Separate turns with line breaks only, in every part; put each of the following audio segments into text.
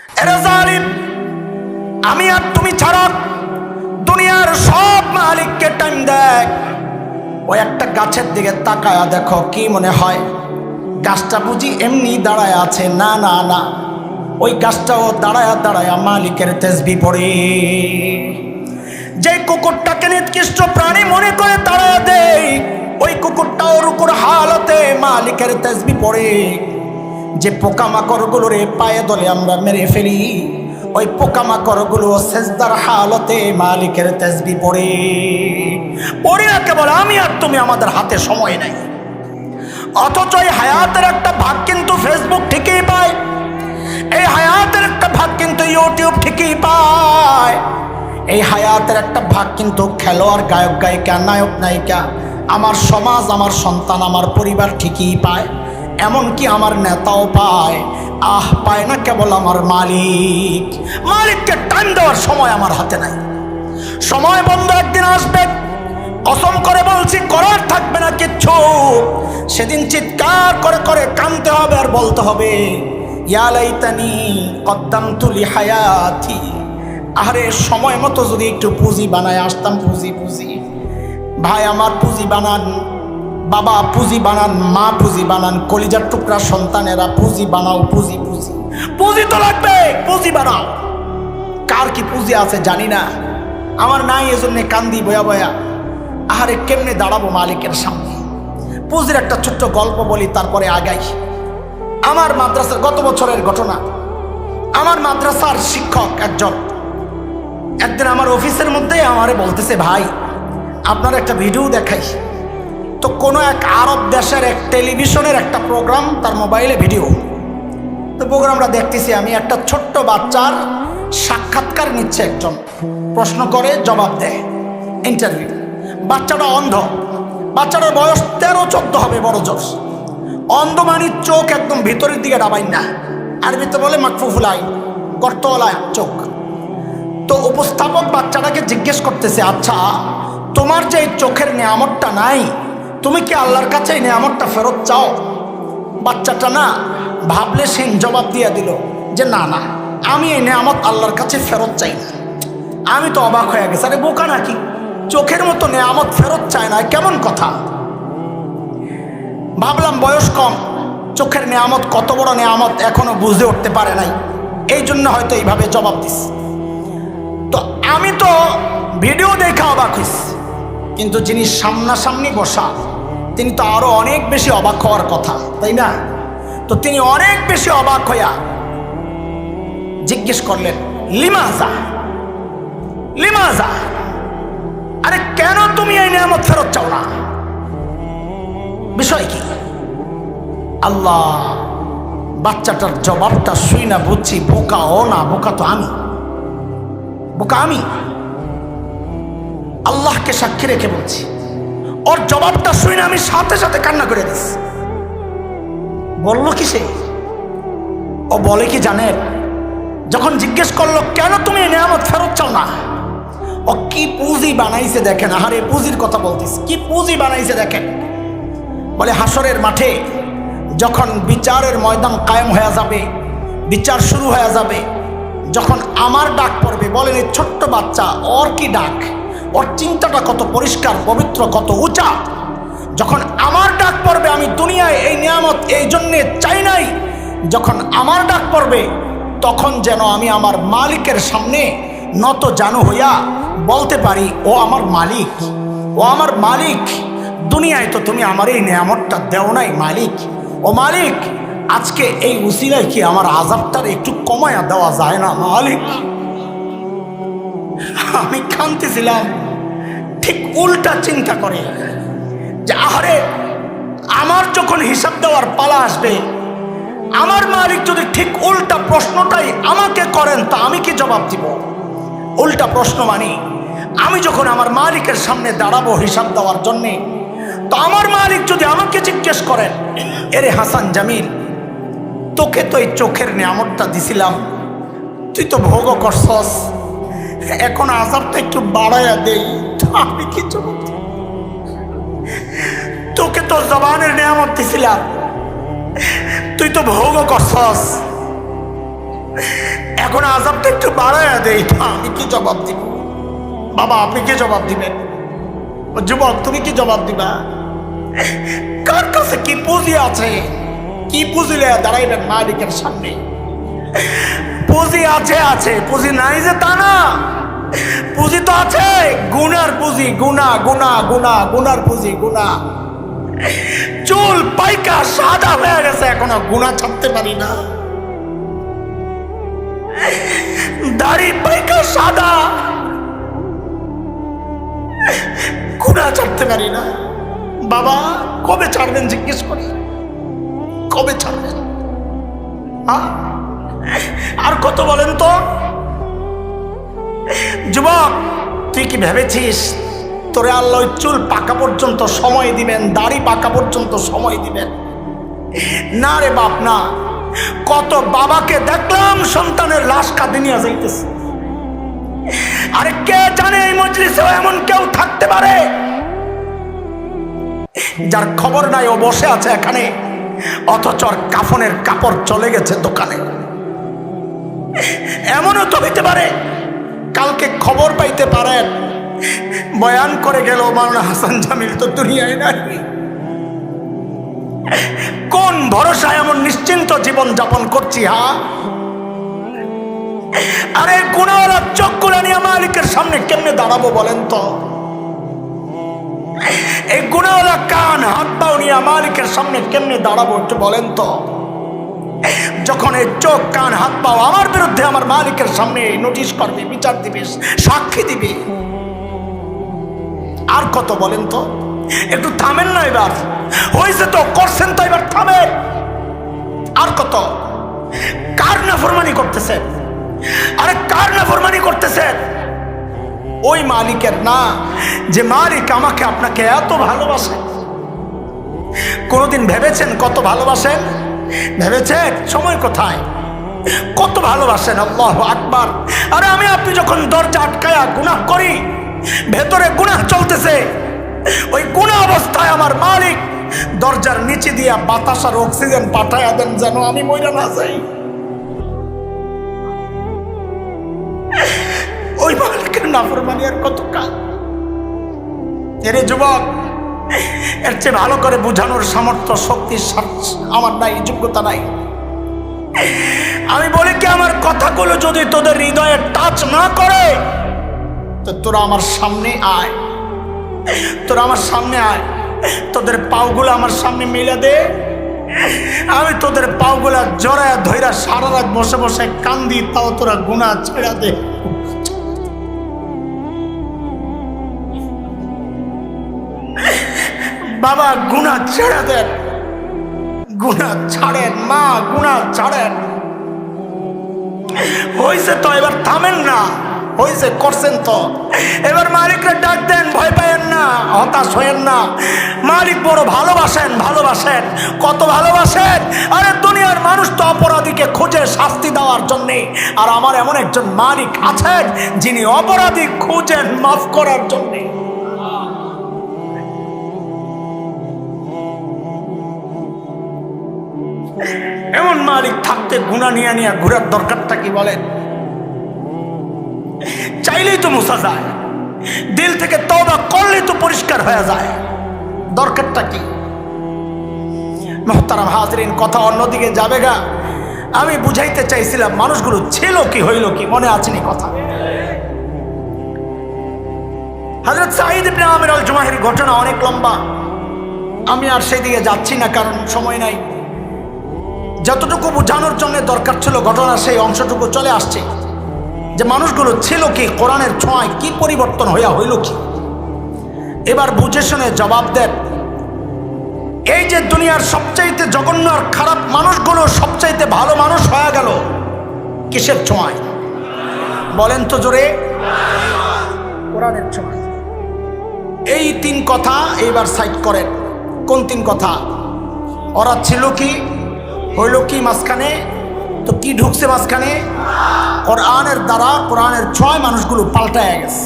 এরে জালিম, আমি আর তুমি ছাড়া দুনিয়ার সব মালিককে টাইম দেখ। ওই একটা গাছের দিকে তাকায়া দেখো, কি মনে হয় গাছটা বুঝি এমনি দাঁড়ায় আছে? না না না, ওই গাছটাও দাঁড়ায়া দাঁড়ায়া মালিকের তাসবিহ পড়ে। যে কুকুরটাকে নিকৃষ্ট প্রাণী মনে করে দাঁড়ায়া দেয়, ওই কুকুরটাও রুকুর হালতে মালিকের তাসবিহ পড়ে। যে পোকামাকড়গুলোরে পায়ে দলে আমরা মেরে ফেলি, ওই পোকামাকড়গুলো সেজদার হালতে মালিকের তাসবিহ পড়ে। পড়ে একেবারে আমি আর তুমি, আমাদের হাতে সময় নাই। অথচ এই হায়াতের একটা ভাগ কিন্তু ফেসবুক ঠিকই পায়, এই হায়াতের একটা ভাগ কিন্তু ইউটিউব ঠিকই পায়, এই হায়াতের একটা ভাগ কিন্তু খেলোয়াড়, গায়ক গায়িকা, নায়ক নায়িকা, আমার সমাজ, আমার সন্তান, আমার পরিবার ঠিকই পায়। এমনকি আমার নেতাও পায়। পায় না কেবল আমার মালিক। মালিককে টাইম দেওয়ার সময় আমার হাতে নাই। সময় বন্ধ একদিন আসবে, কসম করে বলছি করার থাকবে না কিচ্ছু। সেদিন চিৎকার করে করে কাঁদতে হবে আর বলতে হবে, ইয়া লাইতানি কদ্দামতু লিহায়াতি। আরে সময় মতো যদি একটু পুঁজি বানায় আসতাম। পুঁজি পুঁজি ভাই আমার পুঁজি বানান, বাবা পুঁজি বানান, মা পুঁজি বানান, কলিজার টুকরা সন্তানেরা পুঁজি বানাও। পুঁজি পুঁজি পুঁজি তো লাগবে, পুঁজি বানাও। কার কি পুঁজি আছে জানি না, আমার নাই, এজন্য কান্দি বয়া বয়া। আহারে কেমনে দাঁড়াবো মালিকের সামনে? পুঁজির একটা ছোট্ট গল্প বলি, তারপরে আগাই। আমার মাদ্রাসার গত বছরের ঘটনা। আমার মাদ্রাসার শিক্ষক একদিন আমার অফিসের মধ্যে আমারে বলতেছে, ভাই আপনার একটা ভিডিও দেখাই। তো কোনো এক আরব দেশের এক টেলিভিশনের একটা প্রোগ্রাম, তার মোবাইলে ভিডিও। তো প্রোগ্রামটা দেখতেছি আমি, একটা ছোট্ট বাচ্চার সাক্ষাৎকার নিচ্ছে একজন, প্রশ্ন করে জবাব দেয়, ইন্টারভিউ। বাচ্চাটা অন্ধ, বাচ্চাটার বয়স 13-14 হবে, বড় জোর। অন্ধ মানে চোখ একদম ভিতরের দিকে ডাবাই না, আরবিতে বলে মাকফুফুলাই, গর্তওয়ালা চোখ। তো উপস্থাপক বাচ্চাটাকে জিজ্ঞেস করতেছে, আচ্ছা তোমার যে এই চোখের নেয়ামতটা নাই, তুমি কি আল্লাহর কাছে এই নেয়ামতটা ফেরত চাও? বাচ্চাটা না ভাবলে সেন জবাব দিয়ে দিল যে না না, আমি এই নেয়ামত আল্লাহর কাছে ফেরত চাই না। আমি তো অবাক হয়ে গেছি, আরে বোকা নাকি, চোখের মতো নেয়ামত ফেরত চায় না, কেমন কথা? ভাবলাম বয়স কম, চোখের নেয়ামত কত বড় নেয়ামত এখনো বুঝে উঠতে পারে নাই, এই জন্য হয়তো এইভাবে জবাব দিস। তো আমি তো ভিডিও দেখা অবাক হইছি, কিন্তু যিনি সামনাসামনি বসা তিনি তো আরো অনেক বেশি অবাক হওয়ার কথা, তাই না? তো তিনি অনেক বেশি অবাক হইয়া জিজ্ঞেস করলেন, লিমাজা লিমাজা, আরে কেন তুমি এই নিয়ামত ফেরত চাও না? বিষয় কি? আল্লাহ, বাচ্চাটার জবাবটা শুই না বুঝছি বোকা ও না, বোকা তো আমি, বোকা আমি। আল্লাহকে সাক্ষী রেখে বলছি, ওর জবাবটা শুই না আমি সাথে সাথে কান্না করে দিস। বললো কি সে? ও বলে কি জানেন, যখন জিজ্ঞেস করলো কেন তুমি এই নিয়ামত ফেরত চাও না, ও কি পুঁজি বানাইছে দেখেন। আহারে পুঁজির কথা বলতিস, কি পুঁজি বানাইছে দেখেন। বলে হাসরের মাঠে যখন বিচারের ময়দান কায়েম হয়ে যাবে, বিচার শুরু হয়ে যাবে, যখন আমার ডাক পড়বে, বলেন এই ছোট্ট বাচ্চা, ওর কি ডাক, ওর চিন্তাটা কত পরিষ্কার, পবিত্র, কত উঁচা। যখন আমার ডাক পড়বে, আমি দুনিয়ায় এই নিয়ামত এই জন্যে চাই নাই, যখন আমার ডাক পড়বে তখন যেন আমি আমার মালিকের সামনে নত জানু হইয়া বলতে পারি, ও আমার মালিক, ও আমার মালিক, দুনিয়ায় তো তুমি আমার এই নিয়ামতটা দেও নাই মালিক। ও মালিক, আজকে এই উসিলায় কি আমার আযাবটার একটু কমায়া দেওয়া যায় না মালিক? আমি কাঁদতেছিলাম। ঠিক উল্টা চিন্তা করে যে আহারে, আমার যখন হিসাব দেওয়ার পালা আসবে, আমার মালিক যদি ঠিক উল্টা প্রশ্নটাই আমাকে করেন, তা আমি কি জবাব দিব? উল্টা প্রশ্ন মানে আমি যখন আমার মালিকের সামনে দাঁড়াবো হিসাব দেওয়ার জন্যে, তো আমার মালিক যদি আমাকে জিজ্ঞেস করেন, এরে হাসান জামিল, তোকে তো এই চোখের নিয়ামতটা দিছিলাম, তুই তো ভোগও করছস, এখন আযাবটা একটু বাড়াইয়া দেই, আমি কি জবাব দিব? তোকে তো জবানের নিয়ামত দিছিলাম, তুই তো ভোগও করছস, এখন আযাবটা একটু বাড়ায় দেই, আমি কি জবাব দিব? বাবা আপনি কি জবাব দিবেন? যুবক তুমি কি জবাব দিবা? কার কাছে কি পুঁজি আছে? কি পুঁজিলে দাঁড়াইবেন মালিকের সামনে? পুঁজি আছে, আছে, পুঁজি নাই যে তা না, পুঁজি তো আছে, গুনার পুঁজি, গুনা গুনা গুনা গুনার পুঁজি, গুনা। চুল পাইকা সাদা হয়ে গেছে, এখনো গুনা ছাড়তে পারি না। দাড়ি পাইকা সাদা, গুনা ছাড়তে পারি না। বাবা কবে ছাড়বেন জিজ্ঞেস করি, কবে ছাড়বেন? আর কত বলেন তো? যুবক তুই কি ভেবেছিস তোরে আল্লাহ চুল পাকা পর্যন্ত সময় দিবেন, দাড়ি পাকা পর্যন্ত সময় দিবেন? না রে বাপ না। কত বাবাকে দেখলাম সন্তানের লাশ কাঁদে নিয়ে যাইতেছে। আরে কে জানে এই মজলিসে এমন কেউ থাকতে পারে যার খবর নাই, ও বসে আছে এখানে, অথচ কাফনের কাপড় চলে গেছে দোকানে। এমনও তো হইতে পারে কালকে খবর পাইতে পারেন বয়ান করে গেল মাওলানা হাসান জামিল তো দুনিয়ায় নাই। কোন ভরসায় এমন নিশ্চিন্ত জীবন যাপন করছি? আরে গুনাহগার চোখগুলো নিয়ে মালিকের সামনে কেমনে দাঁড়াবো বলেন তো? এই গুনাহগার কান হাত পাও নিয়ে মালিকের সামনে কেমনে দাঁড়াবো একটু বলেন তো? যখন এই চোখ কান হাত পাও আমার বিরুদ্ধে আমার মালিকের সামনে নোটিশ করবে, বিচার দিবে, সাক্ষী দিবে, আর কত বলেন তো? একটু থামেন না, এবার হয়েছে তো, করছেন তো, এবার থামেন। আর কত? কার নাফরমানি করতেছেন? আরে কার নাফরমানি করতেছেন? ওই মালিকের না যে মালিক আমাকে আপনাকে এত ভালোবাসে। কোনদিন ভেবেছেন কত ভালোবাসেন? ভেবেছেন? সময় কোথায়? কত ভালোবাসেন। আল্লাহু আকবার। আরে আমি আপনি যখন দরজা আটকায়া গুনাহ করি, ভেতরে গুনাহ চলতেছে, ওই গুনাহ অবস্থায় আমার মালিক দরজার নিচে দিয়া বাতাস আর অক্সিজেন পাঠায়া দেন যেন আমি মইরা না যাই। ওই মালিকের নাফরমানি আর কত কাজ? এরে যুবক, এর চেয়ে ভালো করে বুঝানোর সামর্থ্য শক্তি আমার নাই, যোগ্যতা নাই। আমি বলি কি, আমার কথাগুলো যদি তোদের হৃদয়ে টাচ না করে তো তোরা আমার সামনে আয়, তোরা আমার সামনে আয়, তোদের পাওগুলো আমার সামনে মিলে দে, আমি তোদের পাওগুলা জড়ায় ধইরা সারা রাত বসে বসে কান্দি, তাও তোরা গুনাহ ছেড়া দে। বাবা গুনাহ ছেড়ে দেন, গুনাহ ছাড়েন, মা গুনাহ ছাড়েন। হয়েছে তো, এবার থামেন না। হয়েছে, করছেন তো, এবার মালিকরা ডাক দেন, ভয় পায়েন না, হতাশ হয়েন না। মালিক বড় ভালোবাসেন, ভালোবাসেন, কত ভালোবাসেন। আরে দুনিয়ার মানুষ তো অপরাধীকে খুঁজে শাস্তি দেওয়ার জন্যে, আর আমার এমন একজন মালিক আছেন যিনি অপরাধী খুঁজেন মাফ করার জন্যে। এমন মালিক থাকতে গুনাহ নিয়ে নিয়ে ঘুরার দরকারটা কি বলেন? চাইলেই তো মুছা যায়, দিল থেকে তওবা করলেই তো পরিষ্কার হয়ে যায়, দরকারটা কি? মুহতারাম হাজরিন, কথা অন্যদিকে যাবে গা। আমি বুঝাইতে চাইছিলাম মানুষগুলো ছিল কি, হইল কি, মনে আছেনি কথা? হযরত সাঈদ ইবনে আমির আল জুমাহির ঘটনা অনেক লম্বা, আমি আর সেই দিকে যাচ্ছি না, কারণ সময় নাই। যতটুকু বোঝানোর জন্য দরকার ছিল ঘটনা, সেই অংশটুকু চলে আসছে যে মানুষগুলো ছিল কি, কোরআনের ছোঁয়ায় কি পরিবর্তন হইয়া হইল কি। এবার বুঝে শুনে জবাব দেন। এই যে দুনিয়ার সবচাইতে জঘন্য আর খারাপ মানুষগুলো সবচাইতে ভালো মানুষ হয়ে গেল কিসের ছোঁয়ায়? বলেন তো জোরে। কোরআনের ছোঁয়ায়। এই তিন কথা এইবার সাইড করেন। কোন তিন কথা? ওরা ছিল কি, হইল কি মাঝখানে, তো কি ঢুকছে মাঝখানে? কোরআনের দ্বারা, কোরআনের ছোঁয়ায় মানুষগুলো পাল্টায় গেছে।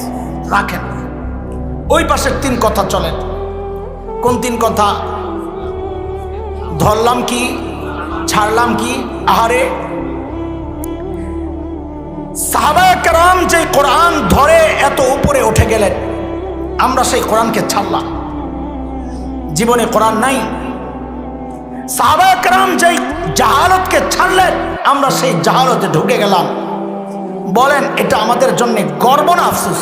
রাখেন, ওই পাশের তিন কথা চলেন। কোন তিন কথা? ধরলাম কি, ছাড়লাম কি। আহারে সাহাবায়ে কেরাম যে কোরআন ধরে এত উপরে উঠে গেলেন, আমরা সেই কোরআনকে ছাড়লাম, জীবনে কোরআন নাই। সাহাবায়ে কেরাম যে জাহালতকে ছাড়লেন, আমরা সেই জাহালতে ঢুকে গেলাম। বলেন এটা আমাদের জন্য গর্ব না আফসোস?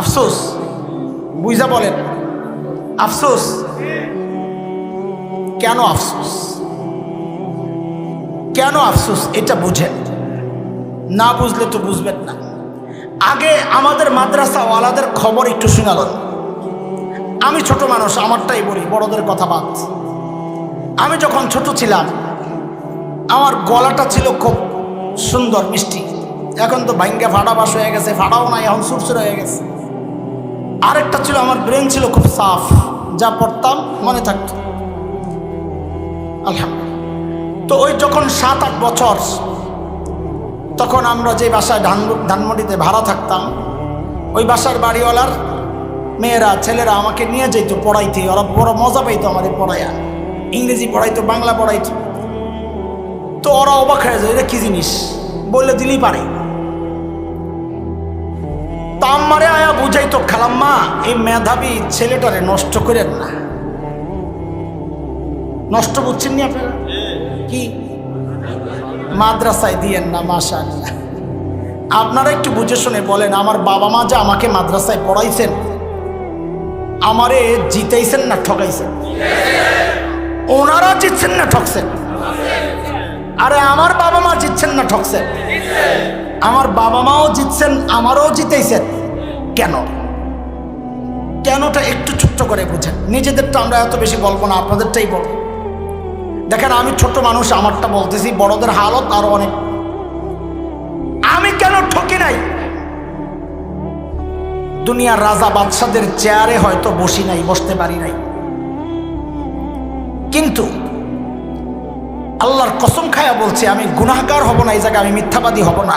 আফসোস, বুঝা বলেন আফসোস। কেন আফসোস? কেন আফসোস এটা বুঝেন, না বুঝলে তো বুঝবেন না। আগে আমাদের মাদ্রাসাওয়ালাদের খবর একটু শোনালেন। আমি ছোট মানুষ, আমারটাই বলি, বড়দের কথা বাদ। আমি যখন ছোট ছিলাম আমার গলাটা ছিল খুব সুন্দর মিষ্টি, এখন তো ভাঙ্গা ফাটা বাস হয়ে গেছে, ফাটাও নাই, এখন সুরসুর হয়ে গেছে। আরেকটা ছিল আমার ব্রেন ছিল খুব সাফ, যা পড়তাম মনে থাকত আলহামদুলিল্লাহ। তো ওই যখন 7-8 বছর, তখন আমরা যে বাসায় ধানমন্ডিতে ভাড়া থাকতাম, ওই বাসার বাড়িওয়ালার মেয়েরা ছেলেরা আমাকে নিয়ে যেত পড়াইতে। ওরা বড় মজা পাইতো আমাদের পড়াইয়া, ইংরেজি পড়াইতো, বাংলা পড়াইতো। তো ওরা অবাক হয়ে যায়, এটা কি জিনিস বললে দিলেই পারে। তা আমারে আয়া বুঝাইতো, খালাম্মা এই মেধাবী ছেলেটারে নষ্ট করেন না। নষ্ট বুঝছেন নি আপনারা? কি মাদ্রাসায় দিয়েন না। মাশাআল্লাহ, আপনারা একটু বুঝে শুনে বলেন, আমার বাবা মা যে আমাকে মাদ্রাসায় পড়াইছেন, আমারে জিতাইছেন না ঠকাইছেন? ওনারা জিতছেন না ঠকছেন? আরে আমার বাবা মা জিতছেন না ঠকছেন? আমার বাবা মাও জিতছেন, আমারও জিতাইছেন। কেন? কেনটা একটু ছোট্ট করে বুঝেন। নিজেদেরটা আমরা এত বেশি বলবো না, আপনাদেরটাই বলবো। দেখেন আমি ছোট মানুষ, আমারটা বলতেছি, বড়দের হালত আরো অনেক। আমি কেন ঠকি নাই? দুনিয়ার রাজা বাদশাদের চেয়ারে হয়তো বসি নাই, বসতে পারি নাই, কিন্তু আল্লাহর কসম খায়া বলছি, আমি গুনাহগার হব না, এই জায়গায় আমি মিথ্যাবাদী হব না।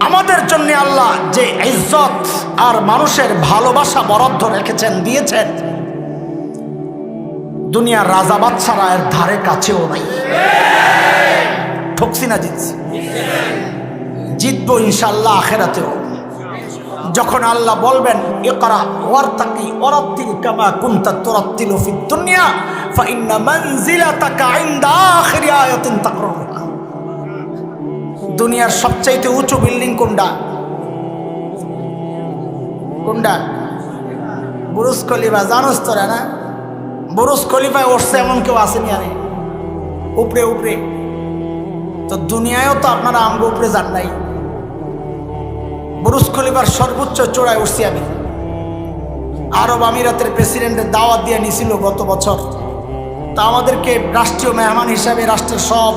আমাদের জন্য আল্লাহ যে ইজ্জত আর মানুষের ভালোবাসা বরাদ্দ রেখেছেন, দিয়েছেন, দুনিয়ার রাজা বাদশারা এর ধারে কাছেও নাই। ঠকছি না জিতছি? জিতবো ইনশাআল্লাহ আখিরাতেও। যখন আল্লাহ বলবেন ইকরা ওয়ারতাকি ওয়ারাত্তিল কামা কুনতা তুরাত্তিলু ফিদ দুনিয়া ফাইন্না মানজিলাতাকা ইনদা আখিরি আয়াতিন তাকরাউহা। দুনিয়ার সবচাইতে উঁচু বিল্ডিং কোনটা? কোনটা? বুরুজ খলিফা। জানোস তোরা না? বুরুজ খলিফায় উঠছে এমন কেউ আসেনি? আরে উপরে উপরে তো দুনিয়ায়ও তো আপনারা আমগো উপরে যান নাই। বুরুজ খলিফার সর্বোচ্চ চূড়ায় উঠছি আমি। আরব আমিরাতের প্রেসিডেন্টের দাওয়াত দিয়ে নিছিল গত বছর। তা আমাদেরকে রাষ্ট্রীয় মেহমান হিসাবে রাষ্ট্রের সব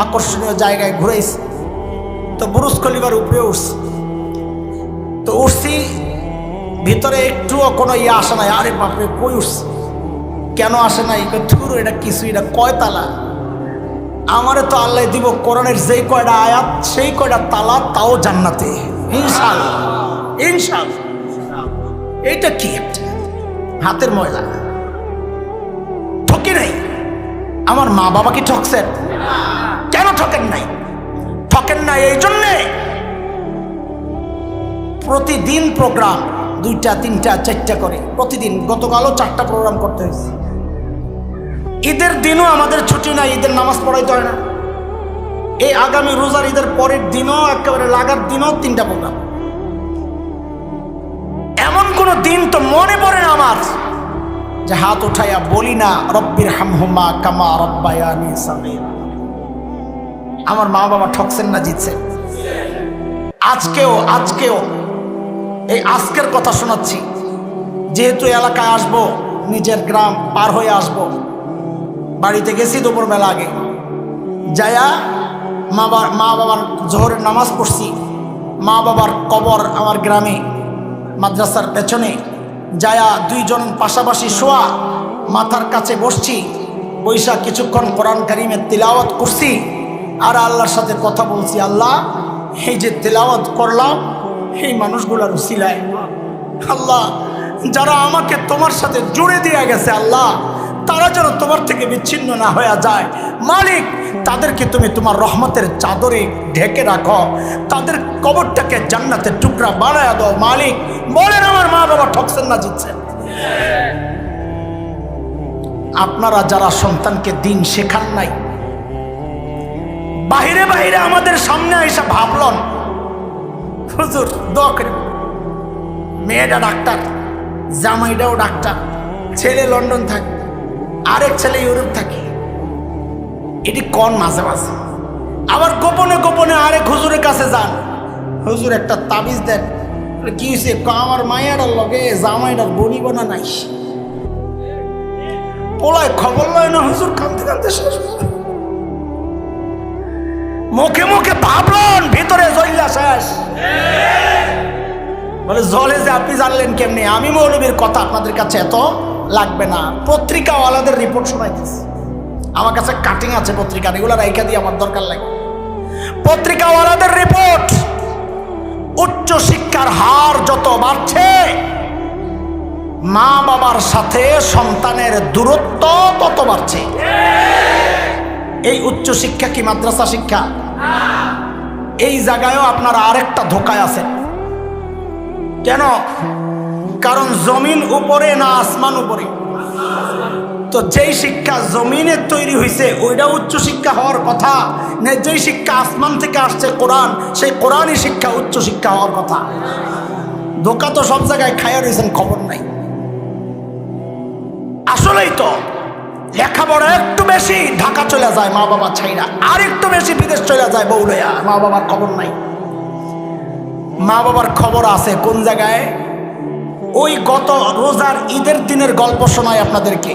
আকর্ষণীয় জায়গায় ঘুরাইছে। তো বুরুজ খলিফার উপরে উঠছি। তো উঠছি, ভিতরে একটুও কোনো ইয়ে আসে নাই। আরে বাপরে, কই উঠছি, কেন আসে নাই? থুরু, এটা কিছু, এটা কয় তালা? আমারে তো আল্লাহ দিব কোরআনের যেই কয়টা আয়াত, সেই কয়টা তালা, তাও জান্নাতে ইনশাআল্লাহ। ইনশাআল্লাহ। এইটা কি একটা হাতের ময়লা? ঠকি নাই। আমার মা বাবা কি ঠকছেন? কেন ঠকেন নাই? ঠকেন নাই এই জন্যে প্রতিদিন প্রোগ্রাম 2টা 3টা 4টা করে প্রতিদিন। গতকালও 4টা প্রোগ্রাম করতে হয়েছে। ঈদের দিনও আমাদের ছুটি নাই, ঈদের নামাজ পড়াইতে হয় না। এই আগামী রোজার ঈদের পরের দিনও, একেবারে লাগার দিনও 3টা প্রোগ্রাম। এমন কোন দিন তো মনে পড়ে না আমার যে হাত উঠাইয়া বলি না রব্বির হামহুমা কামা রব্বায়ানি সাগীরা। আমার মা বাবা ঠকছেন না জিতছেন? আজকেও এই আজকের কথা শোনাচ্ছি। যেহেতু এলাকায় আসবো, নিজের গ্রাম পার হয়ে আসবো, বাড়িতে গেছি দুপুরবেলা আগে, যায়া মা বাবার জোহরের নামাজ পড়ছি। মা বাবার কবর আমার গ্রামে মাদ্রাসার পেছনে। যায়া 2 জন পাশাপাশি শোয়া, মাথার কাছে বসছি, বৈশা কিছুক্ষণ কোরআন কারীমের তিলাওয়াত করছি আর আল্লাহর সাথে কথা বলছি। আল্লাহ, এই যে তিলাওয়াত করলাম, এই মানুষগুলোর উসিলায় আল্লাহ যারা আমাকে তোমার সাথে জুড়ে দিয়ে গেছে, আল্লাহ তারা যেন তোমার থেকে বিচ্ছিন্ন না হয়ে যায়। মালিক, তাদেরকে তুমি তোমার রহমতের চাদরে ঢেকে রাখো, তাদের কবরটাকে জান্নাতের টুকরা বানায় দাও। মালিক বলেন, আমার মা বাবা ঠকছেন না, জিতছেন। আপনারা যারা সন্তানকে দিন শেখান নাই, বাহিরে বাহিরে আমাদের সামনে এসে ভাবলন, হুজুর দোয়া করি, মেয়েটা ডাক্তার, জামাইটাও ডাক্তার, ছেলে লন্ডন থাকে, আরেক ছেলে ইউরোপ থাকে, এটি কোন মাঝে মাঝে আবার গোপনে গোপনে আরেক হুজুরের কাছে যান, হুজুর একটা তাবিজ দেন। কি হয়েছে? আমার মায়ের লগে জামাইটার বনি বোনা নাই। পোলায় খবর লয় না, হুজুর কাঁদতে কাঁদতে শেষ। মুখে মুখে ভাবলেন, ভিতরে জইলা শেষ। বলে জলে যে আপনি জানলেন কেমনি? আমি মৌলবীর কথা আপনাদের কাছে এত লাগবে না। পত্রিকাওয়ালাদের রিপোর্ট শোনাইতেছি, আমার কাছে কাটিং আছে পত্রিকা, এগুলো রাইখা দিয়ে আমার দরকার লাগে। পত্রিকাওয়ালাদের রিপোর্ট, উচ্চ শিক্ষার হার যত বাড়ছে, মা বাবার সাথে সন্তানের দূরত্ব তত বাড়ছে। এই উচ্চ শিক্ষা কি মাদ্রাসা শিক্ষা? এই জায়গায়ও আপনারা আরেকটা ধোকায় আছেন। কেন? কারণ জমিন উপরে না আসমান উপরে? তো যেই শিক্ষা জমিনে তৈরি হয়েছে ওইটা উচ্চ শিক্ষা হওয়ার কথা না, যেই শিক্ষা আসমান থেকে আসছে কোরআন, সেই কোরআনই শিক্ষা উচ্চ শিক্ষা হওয়ার কথা। ধোকা তো সব জায়গায় খাইয়া রয়েছেন, খবর নাই। আসলেই তো লেখাপড়া একটু বেশি ঢাকা চলে যায় মা বাবা ছাইরা, আর একটু বেশি বিদেশ চলে যায় বউ লইয়া, মা বাবার খবর নাই। মা বাবার খবর আছে কোন জায়গায়? ওই গত রোজার ঈদের দিনের গল্প শোনাই আপনাদেরকে।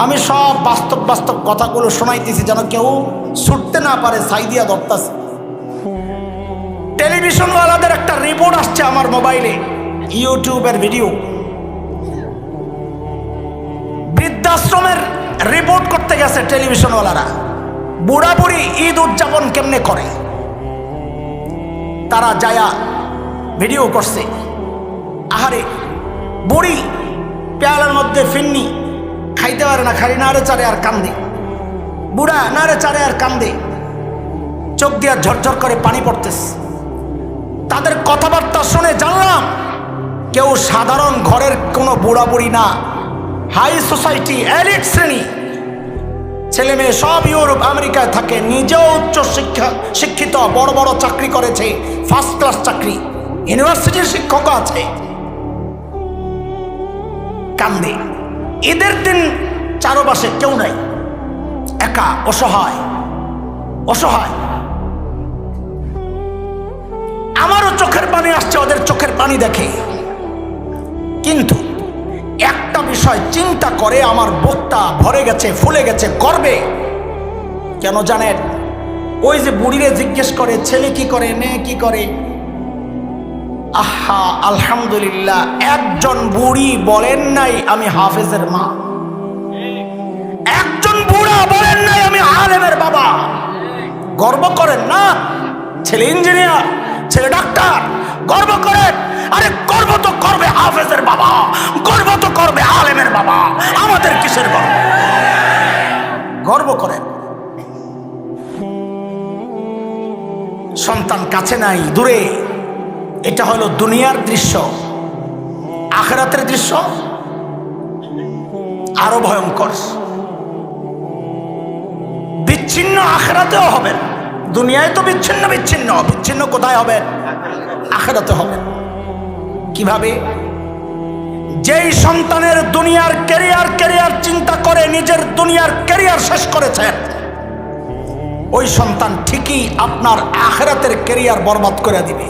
আমি সব বাস্তব বাস্তব কথাগুলো শোনাইতেছি যেন কেউ ছুটতে না পারে, সাইদিয়া ধরতেছে। টেলিভিশনওয়ালাদের একটা রিপোর্ট আসছে আমার মোবাইলে, ইউটিউবের ভিডিও। বৃদ্ধাশ্রমের রিপোর্ট করতে গেছে টেলিভিশনওয়ালারা, বুড়া বুড়ি ঈদ উদযাপন কেমনে করে। তারা যায়া ভিডিও করছে। আহারে, বুড়ি পেয়ালার মধ্যে ফিন্নি খাইতে পারে না, খালি নাড়ে চারে আর কান্দে। বুড়া নাড়ে চারে আর কান্দে, চোখ দিয়ে ঝরঝর করে পানি পড়তেছে। তাদের কথাবার্তা শুনে জানলাম কেউ সাধারণ ঘরের কোনো বুড়া বুড়ি না, হাই সোসাইটি, এলিট শ্রেণী। ছেলে মেয়ে সব ইউরোপ আমেরিকায় থাকে, নিজেও উচ্চ শিক্ষিত, বড় বড় চাকরি করেছে, ফার্স্ট ক্লাস চাকরি, ইউনিভার্সিটির শিক্ষক আছে। কান্দে। ঈদের দিন চারপাশে কেউ নাই, একা, অসহায় অসহায়। আমারও চোখের পানি আসছে ওদের চোখের পানি দেখে। কিন্তু একটা বিষয় চিন্তা করে আমার বুকটা ভরে গেছে, ফুলে গেছে গর্বে। কেন জানেন? ওই যে বুড়িরে জিজ্ঞেস করে ছেলে কি করে, মেয়ে কি করে। আহা, আলহামদুলিল্লাহ, একজন বুড়ি বলেন নাই আমি হাফেজের মা, একজন বুড়া বলেন নাই আমি আলেমের বাবা। গর্ব করেন না? ছেলে ইঞ্জিনিয়ার, ছেলে ডাক্তার, গর্ব করেন। আরে গর্ব তো করবে হাফেজের বাবা, গর্ব তো করবে আলেমের বাবা। আমাদের কিসের গর্ব? গর্ব করেন। সন্তান কাছে নাই, দূরে। এটা হলো দুনিয়ার দৃশ্য। আখিরাতের দৃশ্য আরো ভয়ঙ্কর। বিচ্ছিন্ন আখিরাতেও হবেন, দুনিয়ায় তো বিচ্ছিন্ন বিচ্ছিন্ন, বিচ্ছিন্ন কোথায় হবেন? আখিরাতে হবেন। কিভাবে? যেই সন্তানের দুনিয়ার ক্যারিয়ার চিন্তা করে নিজের দুনিয়ার ক্যারিয়ার শেষ করেছেন, ওই সন্তান ঠিকই আপনার আখিরাতের ক্যারিয়ার বরবাদ করে দিবে।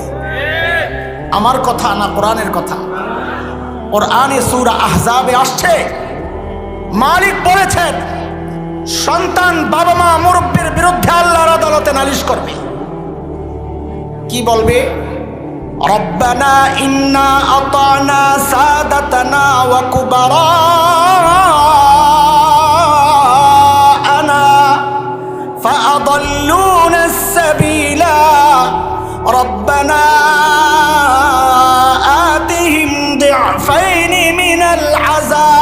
আমার কথা না, কোরআনের কথা। কোরআনে সূরা আহজাবে আসছে, মালিক বলেছেন সন্তান বাবা মা মুরব্বির বিরুদ্ধে আল্লাহর আদালতে নালিশ করবে। কি বলবে? রব্বানা ইন্না আতানা সাদাতানা ওয়া কুবারানা ফাআদাল্লুনা আস-সাবিলা রব্বানা আতিহিম দি'ফাইনি মিনাল আযাব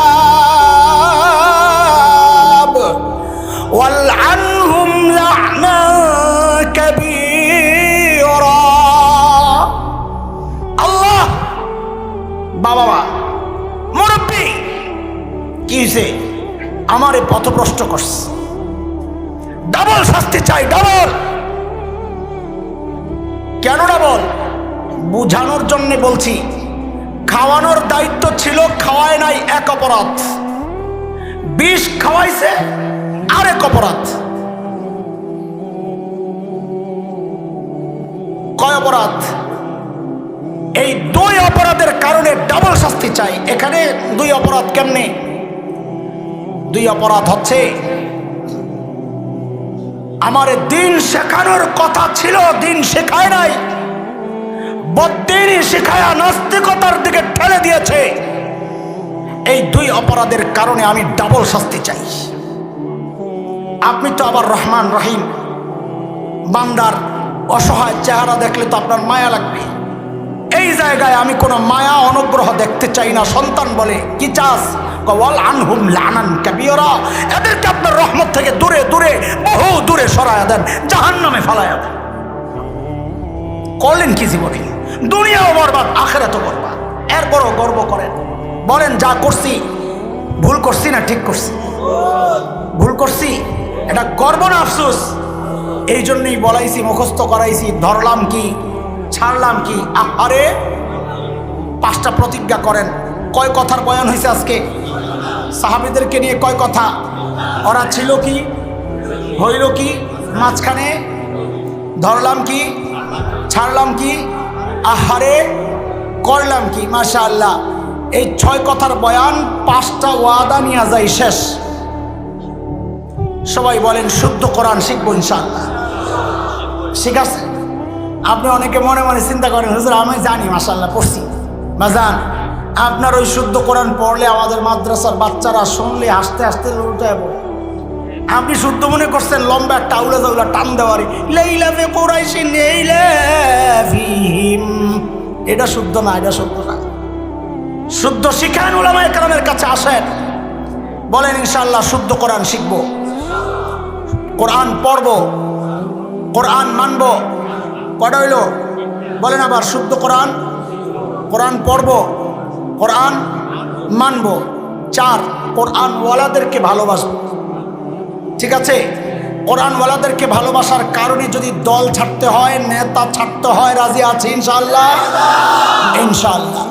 আমারে পথভ্রষ্ট করছে। ডাবল শাস্তি চাই, ডাবল। কেন ডাবল? বুঝানোর জন্য বলছি। খাওয়ানোর দায়িত্ব ছিল, খাওয়ায় নাই, এক অপরাধ। বিষ খাওয়াইছে, আরেক অপরাধ। কয় অপরাধ? এই দুই অপরাধের কারণে ডাবল শাস্তি চাই। এখানে দুই অপরাধ কেমনে? দুই অপরাধ হচ্ছে, আমার দিন শেখানোর কথা ছিল, দিন শেখায় নাই, বদ্দিনই শেখায়া নাস্তিকতার দিকে ঠেলে দিয়েছে। এই দুই অপরাধের কারণে আমি ডাবল শাস্তি চাই। আপনি তো আবার রহমান রহিম, বান্দার অসহায় চেহারা দেখলে তো আপনার মায়া লাগবে। এই জায়গায় আমি কোনো মায়া অনুগ্রহ দেখতে চাই না। সন্তান বলে, কি চাস? ওয়াল আনহুম লানান কাবীরা, এদেরকে আপনার রহমত থেকে দূরে দূরে, বহু দূরে সরায়া দেন, জাহান্নামে ফালায়া দেন। করলেন কি জীবনে? দুনিয়াও বরবাদ, আখিরাতও বরবাদ। এরপরও গর্ব করেন, বলেন যা করছি ভুল করছি না ঠিক করছি? ভুল করছি। এটা গর্ব না আফসোস? এই জন্যই বলাইছি, মুখস্থ করাইছি, ধরলাম কি ছাড়লাম কি। আরে 5টা প্রতিজ্ঞা করেন। কয় কথার বয়ান হয়েছে আজকে? সাহাবীদেরকে নিয়ে কয় কথা? ওরা ছিল কি, হইল কি, মাঝখানে ধরলাম কি, ছাড়লাম কি, আহারে করলাম কি। মাশাআল্লাহ, এই 6 কথার বয়ান, 5টা ওয়াদা নিয়ে যাই শেষ। সবাই বলেন শুদ্ধ কোরআন শিখবো ইনশাআল্লাহ। ঠিক আছে? আপনি অনেকে মনে মনে চিন্তা করেন, হুজুর আমি জানি মাশাআল্লাহ পড়ছি। বাজান, আপনার ওই শুদ্ধ কোরআন পড়লে আমাদের মাদ্রাসার বাচ্চারা শুনলে হাসতে হাসতে উল্টায় পড়ে। আপনি শুদ্ধ মনে করছেন লম্বা একটা আউলা জাউলা টান দেওয়ারি, লাইলা ফি কুরাইশিন লাইলা ফিহিম। এটা শুদ্ধ না, এটা শুদ্ধ না। শুদ্ধ শিখান, উলামায়ে কেরামের কাছে আসেন, বলেন ইনশাআল্লাহ শুদ্ধ কোরআন শিখবো, কোরআন পড়বো, কোরআন মানবো। কটা হইল? বলেন আবার, শুদ্ধ কোরআন, কোরআন পড়বো, কোরআন মানবো। 4, কোরআন ওয়ালাদেরকে ভালোবাসবো। ঠিক আছে? কোরআন ওয়ালাদেরকে ভালোবাসার কারণে যদি দল ছাড়তে হয়, নেতা ছাড়তে হয়, রাজি আছি ইনশাআল্লাহ। ইনশাআল্লাহ।